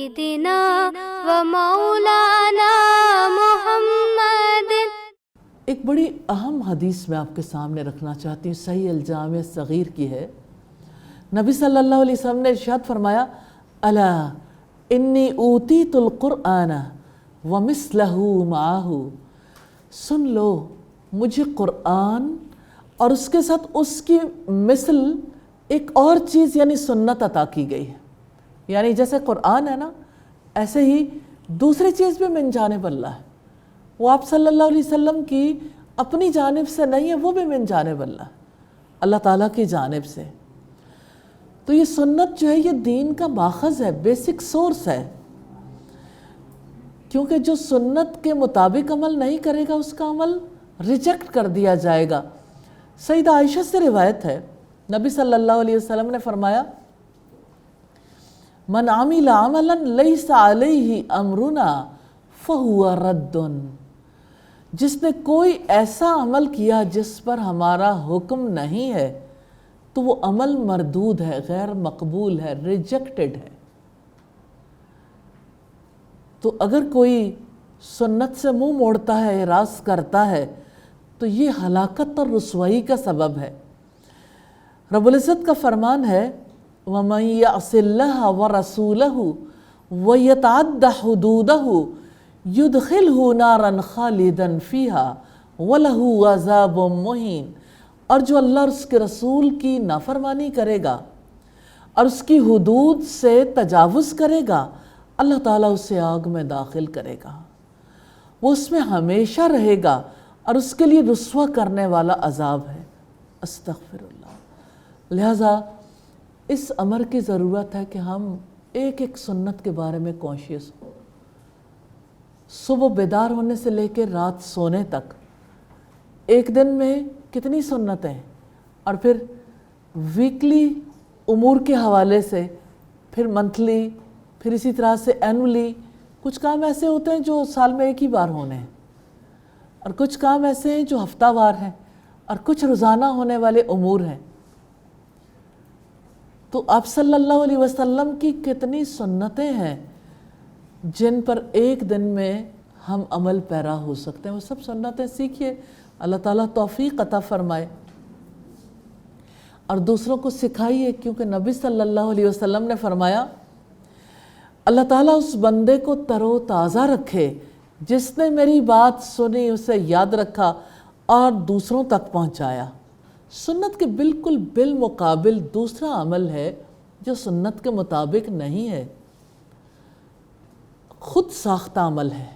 سيدنا ومولانا محمد۔ ایک بڑی اہم حدیث میں آپ کے سامنے رکھنا چاہتی ہوں، صحیح الجامع صغیر کی ہے۔ نبی صلی اللہ علیہ وسلم نے ارشاد فرمایا، الا انی اوتیت القرآن ومثلہ معہ، سن لو مجھے قرآن اور اس کے ساتھ اس کی مثل ایک اور چیز یعنی سنت عطا کی گئی ہے۔ یعنی جیسے قرآن ہے نا، ایسے ہی دوسری چیز بھی من جانب اللہ ہے، وہ آپ صلی اللہ علیہ وسلم کی اپنی جانب سے نہیں ہے، وہ بھی من جانب اللہ تعالیٰ کی جانب سے۔ تو یہ سنت جو ہے یہ دین کا ماخذ ہے، بیسک سورس ہے، کیونکہ جو سنت کے مطابق عمل نہیں کرے گا اس کا عمل ریجیکٹ کر دیا جائے گا۔ سیدہ عائشہ سے روایت ہے، نبی صلی اللہ علیہ وسلم نے فرمایا، من عمل عملا لیس علیہ امرنا فہو رد، جس نے کوئی ایسا عمل کیا جس پر ہمارا حکم نہیں ہے تو وہ عمل مردود ہے، غیر مقبول ہے، ریجیکٹڈ ہے۔ تو اگر کوئی سنت سے منہ موڑتا ہے، اعراض کرتا ہے، تو یہ ہلاکت اور رسوائی کا سبب ہے۔ رب العزت کا فرمان ہے، وَمَن يَعْصِ اللَّهَ وَرَسُولَهُ وَيَتَعَدَّ حُدُودَهُ يُدْخِلْهُ نَارًا خَالِدًا فِيهَا وَلَهُ عَذَابٌ مُّهِينٌ، اور جو اللہ اور اس کے رسول کی نافرمانی کرے گا اور اس کی حدود سے تجاوز کرے گا، اللہ تعالیٰ اسے آگ میں داخل کرے گا، وہ اس میں ہمیشہ رہے گا اور اس کے لیے رسوا کرنے والا عذاب ہے۔ استغفر اللہ۔ لہٰذا اس امر کی ضرورت ہے کہ ہم ایک ایک سنت کے بارے میں کانشیس ہوں۔ صبح بیدار ہونے سے لے کے رات سونے تک ایک دن میں کتنی سنتیں، اور پھر ویکلی امور کے حوالے سے، پھر منتھلی، پھر اسی طرح سے اینولی۔ کچھ کام ایسے ہوتے ہیں جو سال میں ایک ہی بار ہونے ہیں، اور کچھ کام ایسے ہیں جو ہفتہ وار ہیں، اور کچھ روزانہ ہونے والے امور ہیں۔ تو آپ صلی اللہ علیہ وسلم کی کتنی سنتیں ہیں جن پر ایک دن میں ہم عمل پیرا ہو سکتے ہیں۔ وہ سب سنتیں سیکھیے، اللہ تعالیٰ توفیق عطا فرمائے، اور دوسروں کو سکھائیے، کیونکہ نبی صلی اللہ علیہ وسلم نے فرمایا، اللہ تعالیٰ اس بندے کو تر و تازہ رکھے جس نے میری بات سنی، اسے یاد رکھا اور دوسروں تک پہنچایا۔ سنت کے بالکل بالمقابل دوسرا عمل ہے جو سنت کے مطابق نہیں ہے، خود ساختہ عمل ہے،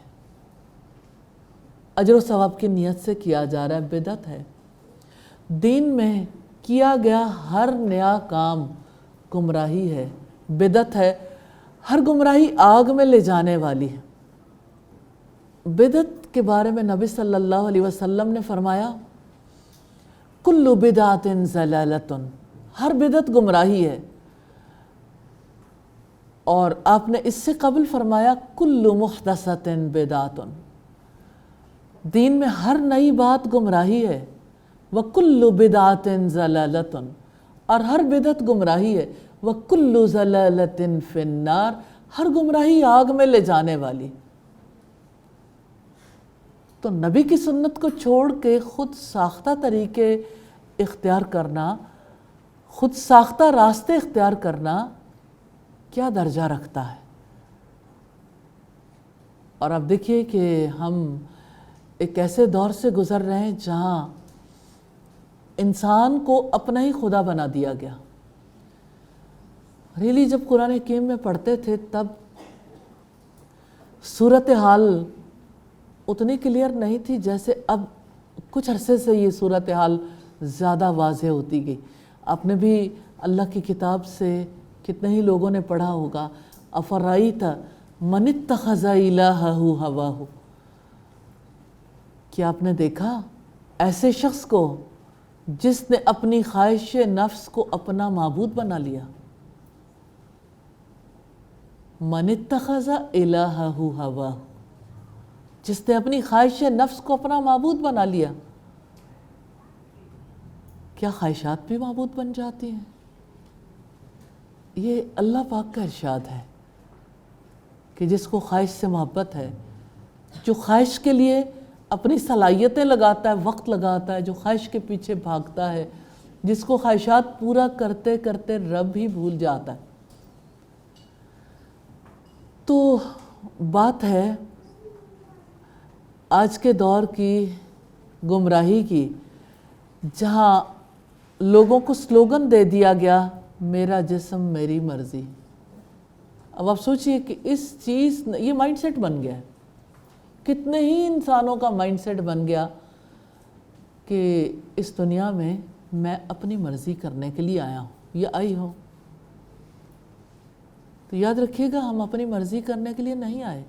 اجر و ثواب کی نیت سے کیا جا رہا ہے، بدعت ہے۔ دین میں کیا گیا ہر نیا کام گمراہی ہے، بدعت ہے، ہر گمراہی آگ میں لے جانے والی ہے۔ بدعت کے بارے میں نبی صلی اللہ علیہ وسلم نے فرمایا، کل بدعت ضلالۃ، ہر بدعت گمراہی ہے، اور آپ نے اس سے قبل فرمایا، کل محدثۃ بدعۃ، دین میں ہر نئی بات گمراہی ہے، وکل بدعت ضلالۃ، اور ہر بدعت گمراہی ہے، وکل ضلالۃ فی النار، ہر گمراہی آگ میں لے جانے والی۔ تو نبی کی سنت کو چھوڑ کے خود ساختہ طریقے اختیار کرنا، خود ساختہ راستے اختیار کرنا کیا درجہ رکھتا ہے۔ اور اب دیکھیے کہ ہم ایک ایسے دور سے گزر رہے ہیں جہاں انسان کو اپنا ہی خدا بنا دیا گیا۔ ریلی جب قرآن حکیم میں پڑھتے تھے تب صورتحال اتنی کلیئر نہیں تھی جیسے اب کچھ عرصے سے یہ صورتحال زیادہ واضح ہوتی گئی۔ آپ نے بھی اللہ کی کتاب سے کتنے ہی لوگوں نے پڑھا ہوگا، افرائیت من اتخذ الہہ ہواہ، کیا آپ نے دیکھا ایسے شخص کو جس نے اپنی خواہش نفس کو اپنا معبود بنا لیا؟ من اتخذ الہہ ہواہ، جس نے اپنی خواہش نفس کو اپنا معبود بنا لیا۔ کیا خواہشات بھی معبود بن جاتی ہیں؟ یہ اللہ پاک کا ارشاد ہے۔ کہ جس کو خواہش سے محبت ہے، جو خواہش کے لیے اپنی صلاحیتیں لگاتا ہے، وقت لگاتا ہے، جو خواہش کے پیچھے بھاگتا ہے، جس کو خواہشات پورا کرتے کرتے رب ہی بھول جاتا ہے۔ تو بات ہے آج کے دور کی گمراہی کی، جہاں لوگوں کو سلوگن دے دیا گیا، میرا جسم میری مرضی۔ اب آپ سوچئے کہ اس چیز یہ مائنڈ سیٹ بن گیا ہے، کتنے ہی انسانوں کا مائنڈ سیٹ بن گیا کہ اس دنیا میں اپنی مرضی کرنے کے لیے آیا ہوں یا آئی ہوں۔ تو یاد رکھیے گا، ہم اپنی مرضی کرنے کے لیے نہیں آئے،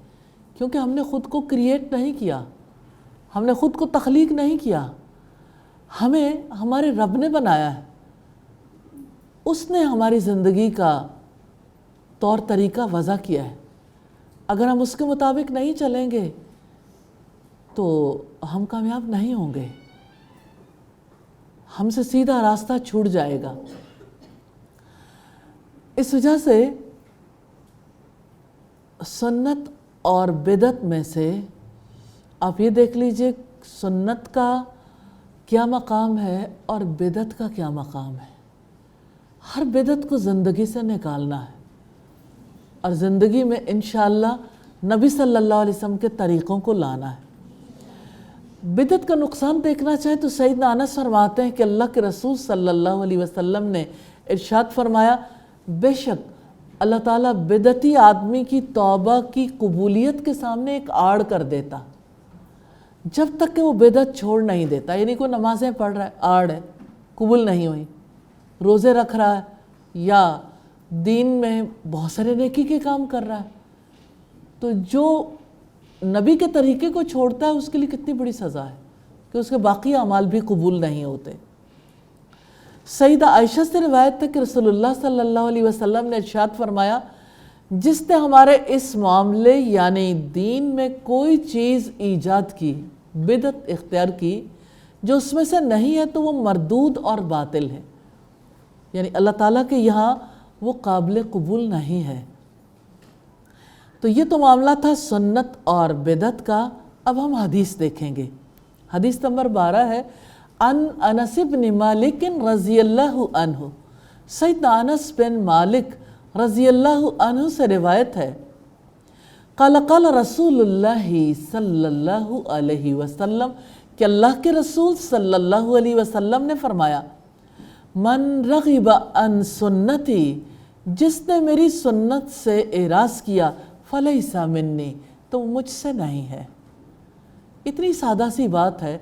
کیونکہ ہم نے خود کو کریٹ نہیں کیا، ہم نے خود کو تخلیق نہیں کیا، ہمیں ہمارے رب نے بنایا ہے۔ اس نے ہماری زندگی کا طور طریقہ وضع کیا ہے۔ اگر ہم اس کے مطابق نہیں چلیں گے تو ہم کامیاب نہیں ہوں گے، ہم سے سیدھا راستہ چھوٹ جائے گا۔ اس وجہ سے سنت اور بدعت میں سے آپ یہ دیکھ لیجئے سنت کا کیا مقام ہے اور بدعت کا کیا مقام ہے۔ ہر بدعت کو زندگی سے نکالنا ہے اور زندگی میں انشاءاللہ نبی صلی اللہ علیہ وسلم کے طریقوں کو لانا ہے۔ بدعت کا نقصان دیکھنا چاہے تو سیدنا انس فرماتے ہیں کہ اللہ کے رسول صلی اللہ علیہ وسلم نے ارشاد فرمایا، بے شک اللہ تعالیٰ بدعتی آدمی کی توبہ کی قبولیت کے سامنے ایک آڑ کر دیتا جب تک کہ وہ بدعت چھوڑ نہیں دیتا۔ یعنی کوئی نمازیں پڑھ رہا ہے، آڑ ہے، قبول نہیں ہوئی، روزے رکھ رہا ہے یا دین میں بہت سارے نیکی کے کام کر رہا ہے، تو جو نبی کے طریقے کو چھوڑتا ہے اس کے لیے کتنی بڑی سزا ہے کہ اس کے باقی اعمال بھی قبول نہیں ہوتے۔ سیدہ عائشہ سے روایت ہے کہ رسول اللہ صلی اللہ علیہ وسلم نے ارشاد فرمایا، جس نے ہمارے اس معاملے یعنی دین میں کوئی چیز ایجاد کی، بدعت اختیار کی، جو اس میں سے نہیں ہے تو وہ مردود اور باطل ہے، یعنی اللہ تعالیٰ کے یہاں وہ قابل قبول نہیں ہے۔ تو یہ تو معاملہ تھا سنت اور بدعت کا۔ اب ہم حدیث دیکھیں گے۔ حدیث نمبر 12 ہے، ان انس بن مالک رضی اللہ عنہ، سیدنا انس بن مالک رضی اللہ عنہ سے روایت ہے، قال قال رسول اللہ صلی اللہ علیہ وسلم، کہ اللہ کے رسول صلی اللہ علیہ وسلم نے فرمایا، من رغب عن سنتی، جس نے میری سنت سے اعراض کیا، فلیس منی، تو وہ مجھ سے نہیں ہے۔ اتنی سادہ سی بات ہے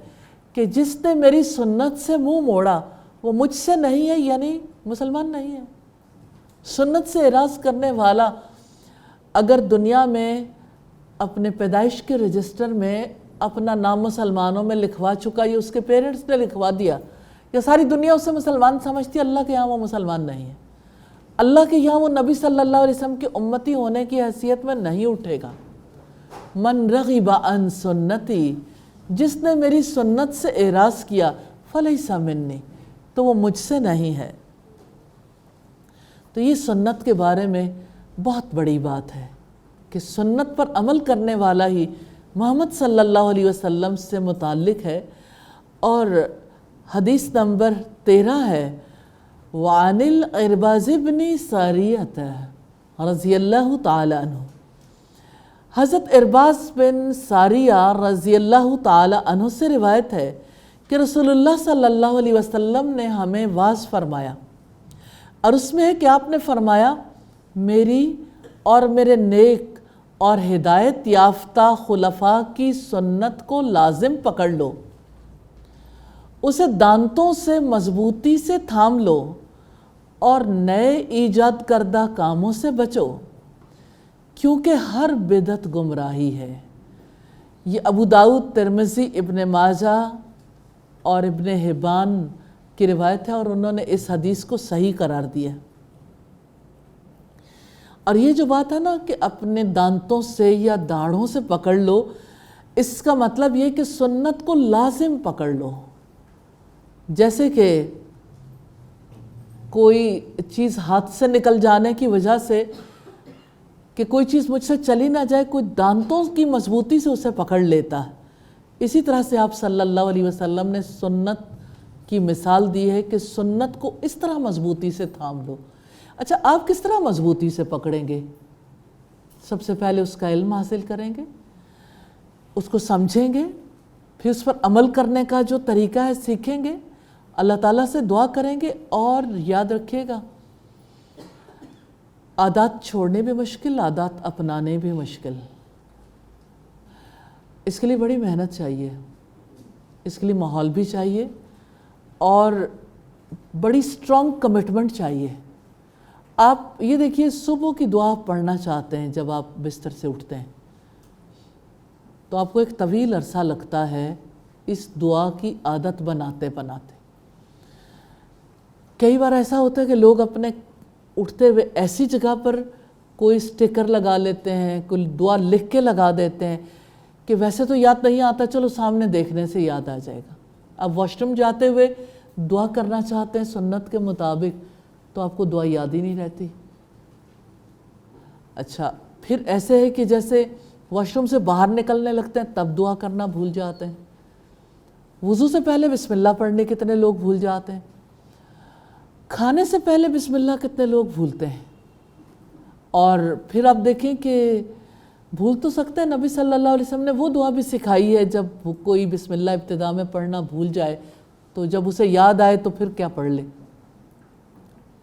کہ جس نے میری سنت سے منہ موڑا وہ مجھ سے نہیں ہے، یعنی مسلمان نہیں ہے۔ سنت سے اعراض کرنے والا اگر دنیا میں اپنے پیدائش کے رجسٹر میں اپنا نام مسلمانوں میں لکھوا چکا، یا اس کے پیرنٹس نے لکھوا دیا، یا ساری دنیا اسے مسلمان سمجھتی ہے، اللہ کے یہاں وہ مسلمان نہیں ہے۔ اللہ کے یہاں وہ نبی صلی اللہ علیہ وسلم کے امتی ہونے کی حیثیت میں نہیں اٹھے گا۔ من رغب عن سنتی، جس نے میری سنت سے اعراض کیا، فلیس منی، تو وہ مجھ سے نہیں ہے۔ تو یہ سنت کے بارے میں بہت بڑی بات ہے کہ سنت پر عمل کرنے والا ہی محمد صلی اللہ علیہ وسلم سے متعلق ہے۔ اور حدیث نمبر 13 ہے، وعن العرباض بن ساریۃ رضی اللہ تعالی عنہ، حضرت عرباض بن ساریہ رضی اللہ تعالی عنہ سے روایت ہے کہ رسول اللہ صلی اللہ علیہ وسلم نے ہمیں واعظ فرمایا، اور اس میں ہے کہ آپ نے فرمایا، میری اور میرے نیک اور ہدایت یافتہ خلفاء کی سنت کو لازم پکڑ لو، اسے دانتوں سے مضبوطی سے تھام لو، اور نئے ایجاد کردہ کاموں سے بچو، کیونکہ ہر بدعت گمراہی ہے۔ یہ ابو داؤد، ترمذی، ابن ماجہ اور ابن حبان کی روایت ہے، اور انہوں نے اس حدیث کو صحیح قرار دیا۔ اور یہ جو بات ہے نا کہ اپنے دانتوں سے یا داڑھوں سے پکڑ لو، اس کا مطلب یہ کہ سنت کو لازم پکڑ لو۔ جیسے کہ کوئی چیز ہاتھ سے نکل جانے کی وجہ سے کہ کوئی چیز مجھ سے چلی نہ جائے، کوئی دانتوں کی مضبوطی سے اسے پکڑ لیتا ہے۔ اسی طرح سے آپ صلی اللہ علیہ وسلم نے سنت کی مثال دی ہے کہ سنت کو اس طرح مضبوطی سے تھام لو۔ اچھا، آپ کس طرح مضبوطی سے پکڑیں گے؟ سب سے پہلے اس کا علم حاصل کریں گے، اس کو سمجھیں گے، پھر اس پر عمل کرنے کا جو طریقہ ہے سیکھیں گے، اللہ تعالیٰ سے دعا کریں گے، اور یاد رکھیے گا عادات چھوڑنے بھی مشکل، عادات اپنانے بھی مشکل۔ اس کے لیے بڑی محنت چاہیے، اس کے لیے ماحول بھی چاہیے، اور بڑی اسٹرانگ کمٹمنٹ چاہیے۔ آپ یہ دیکھیے، صبح کی دعا پڑھنا چاہتے ہیں، جب آپ بستر سے اٹھتے ہیں تو آپ کو ایک طویل عرصہ لگتا ہے اس دعا کی عادت بناتے بناتے۔ کئی بار ایسا ہوتا ہے کہ لوگ اپنے اٹھتے ہوئے ایسی جگہ پر کوئی سٹیکر لگا لیتے ہیں، کوئی دعا لکھ کے لگا دیتے ہیں کہ ویسے تو یاد نہیں آتا، چلو سامنے دیکھنے سے یاد آ جائے گا۔ اب واش روم جاتے ہوئے دعا کرنا چاہتے ہیں سنت کے مطابق تو آپ کو دعا یاد ہی نہیں رہتی۔ اچھا، پھر ایسے ہے کہ جیسے واش روم سے باہر نکلنے لگتے ہیں تب دعا کرنا بھول جاتے ہیں۔ وضو سے پہلے بسم اللہ پڑھنے کتنے لوگ بھول جاتے ہیں۔ کھانے سے پہلے بسم اللہ کتنے لوگ بھولتے ہیں۔ اور پھر آپ دیکھیں کہ بھول تو سکتے ہیں، نبی صلی اللہ علیہ وسلم نے وہ دعا بھی سکھائی ہے، جب کوئی بسم اللہ ابتدا میں پڑھنا بھول جائے تو جب اسے یاد آئے تو پھر کیا پڑھ لے۔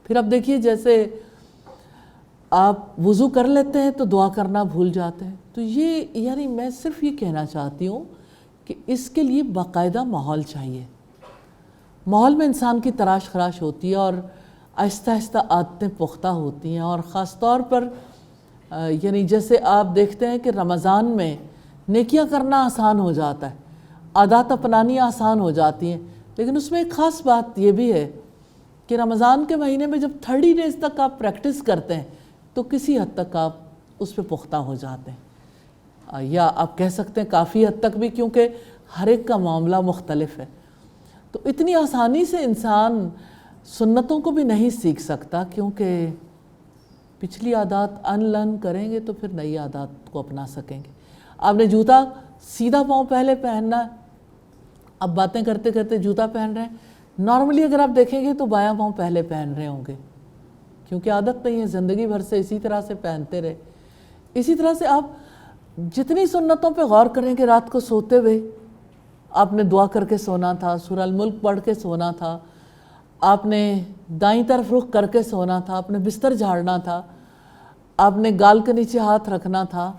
پھر آپ دیکھیے، جیسے آپ وضو کر لیتے ہیں تو دعا کرنا بھول جاتے ہیں۔ تو یہ یعنی میں صرف یہ کہنا چاہتی ہوں کہ اس کے لیے باقاعدہ ماحول چاہیے۔ ماحول میں انسان کی تراش خراش ہوتی ہے، اور آہستہ آہستہ عادتیں پختہ ہوتی ہیں، اور خاص طور پر یعنی جیسے آپ دیکھتے ہیں کہ رمضان میں نیکیاں کرنا آسان ہو جاتا ہے، عادات اپنانی آسان ہو جاتی ہیں، لیکن اس میں ایک خاص بات یہ بھی ہے کہ رمضان کے مہینے میں جب 30 ڈیز تک آپ پریکٹس کرتے ہیں تو کسی حد تک آپ اس پہ پختہ ہو جاتے ہیں، یا آپ کہہ سکتے ہیں کافی حد تک بھی، کیونکہ ہر ایک کا معاملہ مختلف ہے۔ تو اتنی آسانی سے انسان سنتوں کو بھی نہیں سیکھ سکتا، کیونکہ پچھلی عادات ان لرن کریں گے تو پھر نئی عادات کو اپنا سکیں گے۔ آپ نے جوتا سیدھا پاؤں پہلے پہننا ہے، اب باتیں کرتے کرتے جوتا پہن رہے ہیں، نارملی اگر آپ دیکھیں گے تو بایاں پاؤں پہلے پہن رہے ہوں گے، کیونکہ عادت نہیں ہے، زندگی بھر سے اسی طرح سے پہنتے رہے۔ اسی طرح سے آپ جتنی سنتوں پہ غور کریں کہ رات کو سوتے ہوئے آپ نے دعا کر کے سونا تھا، سورہ الملک پڑھ کے سونا تھا، آپ نے دائیں طرف رخ کر کے سونا تھا، آپ نے بستر جھاڑنا تھا، آپ نے گال کے نیچے ہاتھ رکھنا تھا،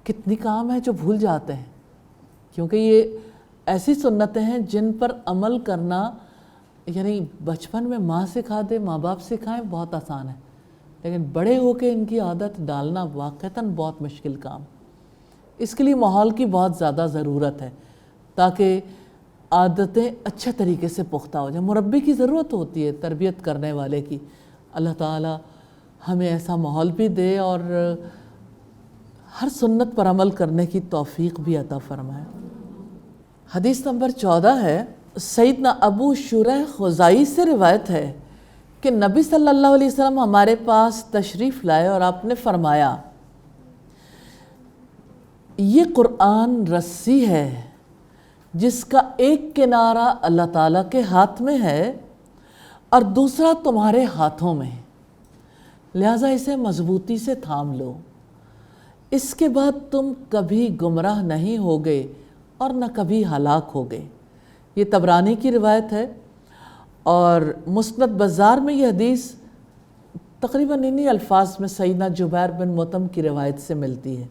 کتنی کام ہے جو بھول جاتے ہیں، کیونکہ یہ ایسی سنتیں ہیں جن پر عمل کرنا یعنی بچپن میں ماں سکھا دے، ماں باپ سکھائیں، بہت آسان ہے، لیکن بڑے ہو کے ان کی عادت ڈالنا واقعتاً بہت مشکل کام۔ اس کے لیے ماحول کی بہت زیادہ ضرورت ہے تاکہ عادتیں اچھے طریقے سے پختہ ہو جائیں۔ مربی کی ضرورت ہوتی ہے، تربیت کرنے والے کی۔ اللہ تعالی ہمیں ایسا ماحول بھی دے اور ہر سنت پر عمل کرنے کی توفیق بھی عطا فرمائے۔ حدیث نمبر 14 ہے، سیدنا ابو شریح خزائی سے روایت ہے کہ نبی صلی اللہ علیہ وسلم ہمارے پاس تشریف لائے اور آپ نے فرمایا، یہ قرآن رسی ہے جس کا ایک کنارہ اللہ تعالیٰ کے ہاتھ میں ہے اور دوسرا تمہارے ہاتھوں میں، لہٰذا اسے مضبوطی سے تھام لو، اس کے بعد تم کبھی گمراہ نہیں ہوگے اور نہ کبھی ہلاک ہوگے۔ یہ طبرانی کی روایت ہے، اور مسند بزار میں یہ حدیث تقریباً انہی الفاظ میں سیدنا جبیر بن مطعم کی روایت سے ملتی ہے۔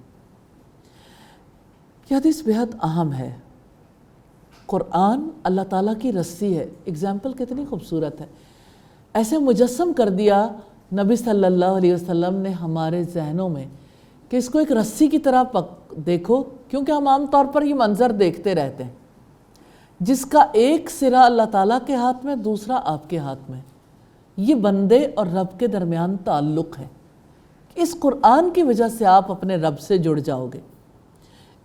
یہ حدیث بہت اہم ہے۔ قرآن اللہ تعالیٰ کی رسی ہے۔ اگزامپل کتنی خوبصورت ہے، ایسے مجسم کر دیا نبی صلی اللہ علیہ وسلم نے ہمارے ذہنوں میں کہ اس کو ایک رسی کی طرح دیکھو، کیونکہ ہم عام طور پر یہ منظر دیکھتے رہتے ہیں، جس کا ایک سرا اللہ تعالیٰ کے ہاتھ میں، دوسرا آپ کے ہاتھ میں۔ یہ بندے اور رب کے درمیان تعلق ہے۔ اس قرآن کی وجہ سے آپ اپنے رب سے جڑ جاؤ گے،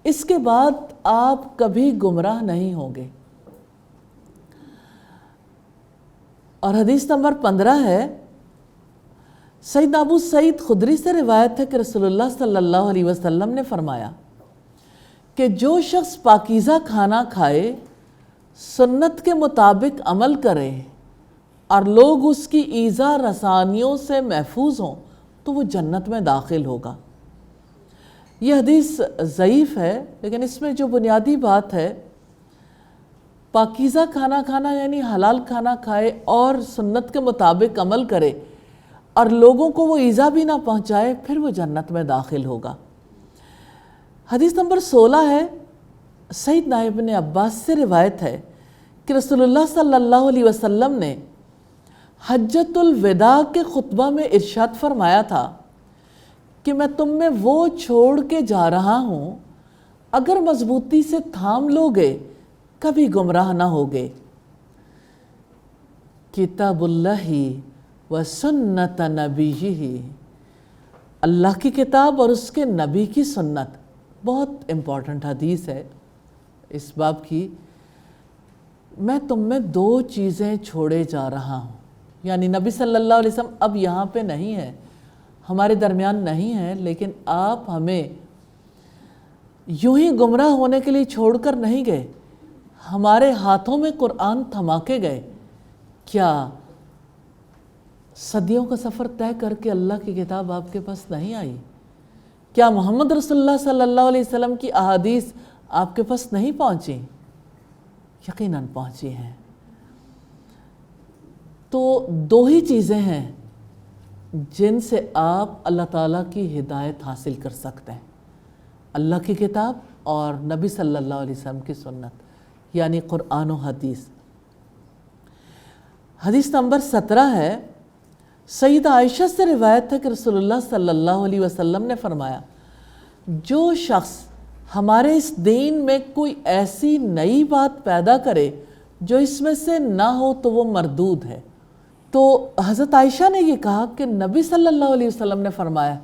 اس کے بعد آپ کبھی گمراہ نہیں ہوں گے۔ اور حدیث نمبر 15 ہے، سیدنا ابو سعید خدری سے روایت ہے کہ رسول اللہ صلی اللہ علیہ وسلم نے فرمایا کہ جو شخص پاکیزہ کھانا کھائے، سنت کے مطابق عمل کرے اور لوگ اس کی ایذا رسانیوں سے محفوظ ہوں تو وہ جنت میں داخل ہوگا۔ یہ حدیث ضعیف ہے، لیکن اس میں جو بنیادی بات ہے، پاکیزہ کھانا کھانا یعنی حلال کھانا کھائے اور سنت کے مطابق عمل کرے اور لوگوں کو وہ ایذا بھی نہ پہنچائے، پھر وہ جنت میں داخل ہوگا۔ حدیث نمبر 16 ہے، سیدنا ابن عباس سے روایت ہے کہ رسول اللہ صلی اللہ علیہ وسلم نے حجۃ الوداع کے خطبہ میں ارشاد فرمایا تھا کہ میں تم میں وہ چھوڑ کے جا رہا ہوں، اگر مضبوطی سے تھام لوگے کبھی گمراہ نہ ہوگے۔ کتاب اللہ و سنت نبیہ، اللہ کی کتاب اور اس کے نبی کی سنت، بہت امپورٹنٹ حدیث ہے اس باب کی۔ میں تم میں 2 چیزیں چھوڑے جا رہا ہوں، یعنی نبی صلی اللہ علیہ وسلم اب یہاں پہ نہیں ہے، ہمارے درمیان نہیں ہے، لیکن آپ ہمیں یوں ہی گمراہ ہونے کے لیے چھوڑ کر نہیں گئے، ہمارے ہاتھوں میں قرآن تھما کے گئے۔ کیا صدیوں کا سفر طے کر کے اللہ کی کتاب آپ کے پاس نہیں آئی؟ کیا محمد رسول اللہ صلی اللہ علیہ وسلم کی احادیث آپ کے پاس نہیں پہنچی؟ یقیناً پہنچی ہیں۔ تو 2 ہی چیزیں ہیں جن سے آپ اللہ تعالیٰ کی ہدایت حاصل کر سکتے ہیں، اللہ کی کتاب اور نبی صلی اللہ علیہ وسلم کی سنت، یعنی قرآن و حدیث۔ حدیث نمبر 17 ہے، سیدہ عائشہ سے روایت ہے کہ رسول اللہ صلی اللہ علیہ وسلم نے فرمایا، جو شخص ہمارے اس دین میں کوئی ایسی نئی بات پیدا کرے جو اس میں سے نہ ہو تو وہ مردود ہے۔ تو حضرت عائشہ نے یہ کہا کہ نبی صلی اللہ علیہ وسلم نے فرمایا،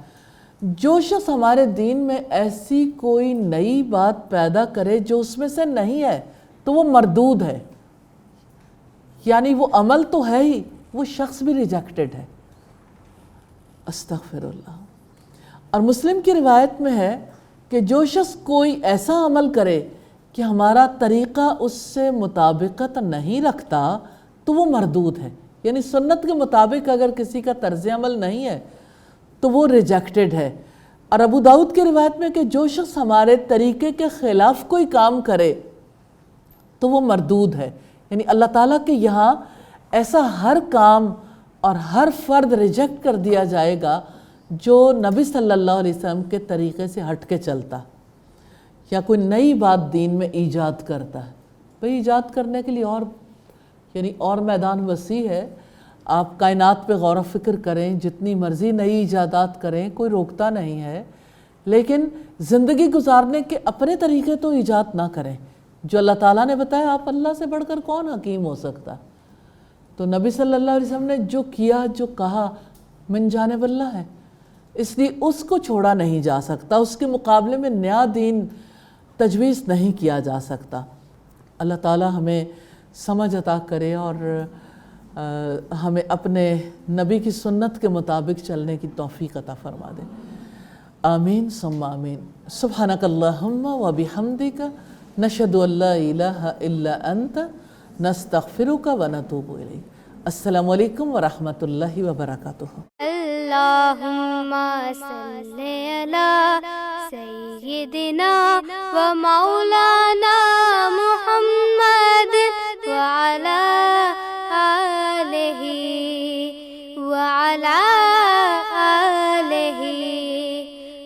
جو شخص ہمارے دین میں ایسی کوئی نئی بات پیدا کرے جو اس میں سے نہیں ہے تو وہ مردود ہے، یعنی وہ عمل تو ہے ہی، وہ شخص بھی ریجیکٹڈ ہے۔ استغفر اللہ۔ اور مسلم کی روایت میں ہے کہ جو شخص کوئی ایسا عمل کرے کہ ہمارا طریقہ اس سے مطابقت نہیں رکھتا تو وہ مردود ہے، یعنی سنت کے مطابق اگر کسی کا طرز عمل نہیں ہے تو وہ ریجیکٹڈ ہے۔ اور ابو داؤد کی روایت میں کہ جو شخص ہمارے طریقے کے خلاف کوئی کام کرے تو وہ مردود ہے، یعنی اللہ تعالیٰ کے یہاں ایسا ہر کام اور ہر فرد ریجیکٹ کر دیا جائے گا جو نبی صلی اللہ علیہ وسلم کے طریقے سے ہٹ کے چلتا یا کوئی نئی بات دین میں ایجاد کرتا ہے۔ بھئی ایجاد کرنے کے لیے اور میدان وسیع ہے، آپ کائنات پہ غور و فکر کریں، جتنی مرضی نئی ایجادات کریں، کوئی روکتا نہیں ہے، لیکن زندگی گزارنے کے اپنے طریقے تو ایجاد نہ کریں۔ جو اللہ تعالیٰ نے بتایا، آپ اللہ سے بڑھ کر کون حکیم ہو سکتا؟ تو نبی صلی اللہ علیہ وسلم نے جو کیا، جو کہا، من جانب اللہ ہے، اس لیے اس کو چھوڑا نہیں جا سکتا، اس کے مقابلے میں نیا دین تجویز نہیں کیا جا سکتا۔ اللہ تعالیٰ ہمیں سمجھ عطا کرے اور ہمیں اپنے نبی کی سنت کے مطابق چلنے کی توفیق عطا فرما دے۔ آمین ثم آمین۔ سبحانک اللہم و بحمدک، نشہد ان لا الہ الا انت، نستغفرک و نتوب الیک۔ السلام علیکم ورحمۃ اللہ وبرکاتہ۔ اللہم صلی علی سیدنا و مولانا محمد وعلی آلہ وعلی آلہ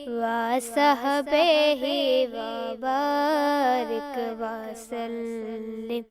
وصحبہ وبارک وسلم۔